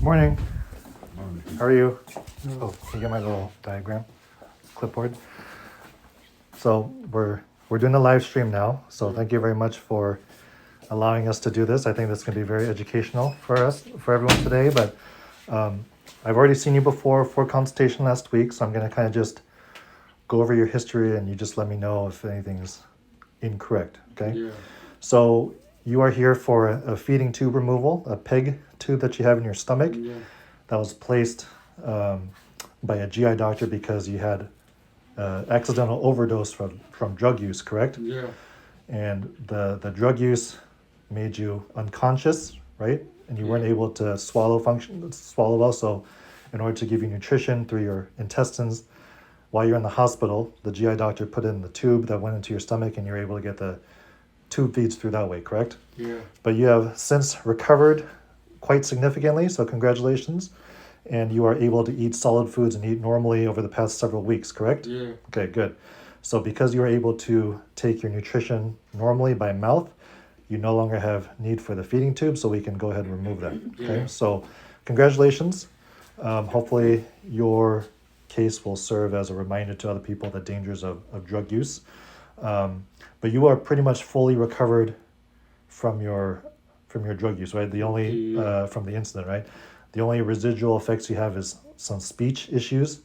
Morning. How are you? Oh, can you get my little diagram clipboard? So we're doing a live stream now. So thank you very much for allowing us to do this. I think this is going to be very educational for us, for everyone today. But I've already seen you before for consultation last week, so I'm going to kind of just go over your history, and you just let me know if anything's incorrect. Okay. Yeah. So you are here for a feeding tube removal, a peg tube that you have in your stomach. Yeah. That was placed by a GI doctor because you had accidental overdose from drug use, correct? Yeah. And the drug use made you unconscious, right? And you weren't able to swallow well. So in order to give you nutrition through your intestines, while you're in the hospital, the GI doctor put in the tube that went into your stomach, and you're able to get the tube feeds through that way, correct? Yeah. But you have since recovered quite significantly, so congratulations. And you are able to eat solid foods and eat normally over the past several weeks, correct? Yeah. Okay, good. So because you are able to take your nutrition normally by mouth, you no longer have need for the feeding tube, so we can go ahead and remove that. Okay, Yeah. so congratulations. Hopefully your case will serve as a reminder to other people the dangers of drug use. But you are pretty much fully recovered from your drug use, right? The only from the incident, right? The only residual effects you have is some speech issues,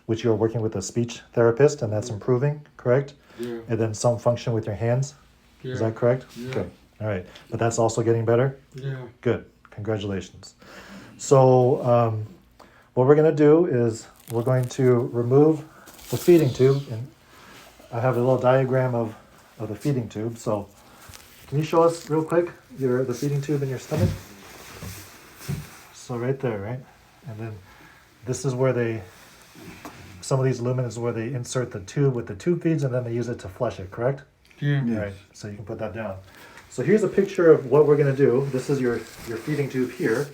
which you're working with a speech therapist, and that's improving, correct? Yeah. And then some function with your hands. Yeah. Is that correct? Yeah. Okay. All right. But that's also getting better? Yeah. Good. Congratulations. So what we're going to do is we're going to remove the feeding tube. And I have a little diagram of the feeding tube. So can you show us real quick the feeding tube in your stomach? So right there, right? And then this is where some of these lumens is where they insert the tube with the tube feeds, and then they use it to flush it, correct? Yeah. All right, so you can put that down. So here's a picture of what we're gonna do. This is your feeding tube here.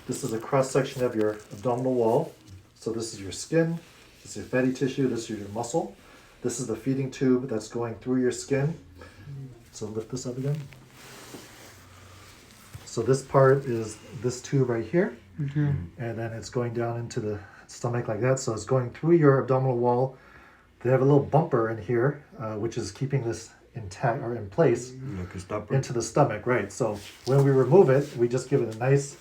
This is a cross section of your abdominal wall. So this is your skin, this is your fatty tissue, this is your muscle. This is the feeding tube that's going through your skin. So lift this up again. So this part is this tube right here, Yeah. and then it's going down into the stomach like that. So it's going through your abdominal wall. They have a little bumper in here, which is keeping this intact or in place Like a stopper. into the stomach, right? So when we remove it, we just give it a nice.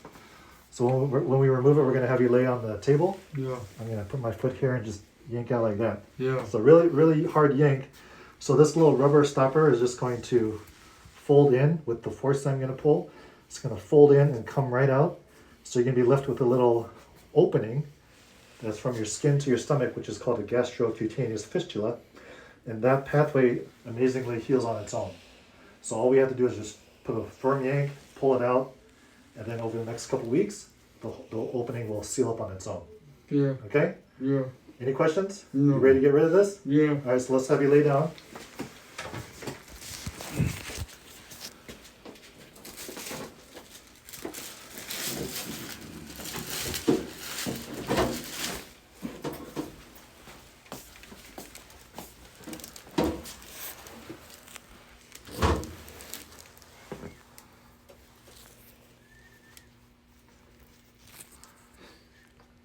So when we remove it, we're gonna have you lay on the table. Yeah. I'm gonna put my foot here and just yank out like that. Yeah. So really, really hard yank. So this little rubber stopper is just going to fold in with the force I'm gonna pull. It's gonna fold in and come right out. So you're gonna be left with a little opening that's from your skin to your stomach, which is called a gastrocutaneous fistula. And that pathway amazingly heals on its own. So all we have to do is just put a firm yank, pull it out, and then over the next couple weeks, the opening will seal up on its own. Yeah. Okay? Yeah. Any questions? No. You ready to get rid of this? Yeah. All right, so let's have you lay down.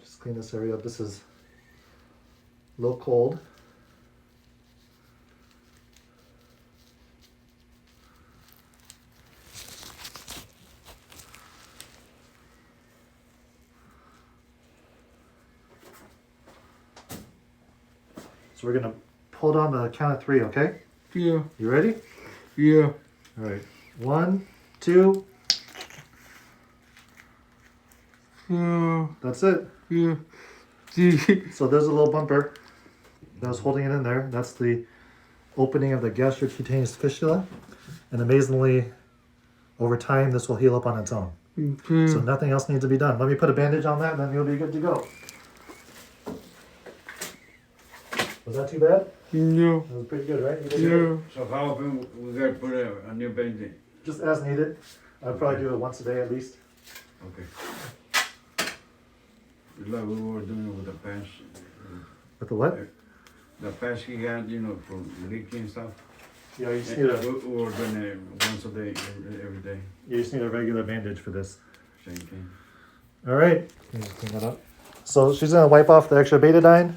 Just clean this area up. This is a little cold. So we're gonna pull it on the count of 3, okay? Yeah. You ready? Yeah. All right. 1, 2. Yeah. That's it. Yeah. So there's a little bumper that was holding it in there. That's the opening of the gastrocutaneous fistula. And amazingly, over time, this will heal up on its own. Okay. So nothing else needs to be done. Let me put a bandage on that, and then you'll be good to go. Was that too bad? Yeah. That was pretty good, right? You did good? Yeah. So how often we gotta put a new bandage? Just as needed. I'd probably do it once a day at least. Okay. It's like we were doing with the patch. With the what? The patch he had, for leaking and stuff. Yeah, you just And need a, we were doing it once a day, every day. you just need a regular bandage for this. Same thing. All right. Let me just clean that up. So she's gonna wipe off the extra betadine,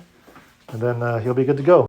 and then he'll be good to go.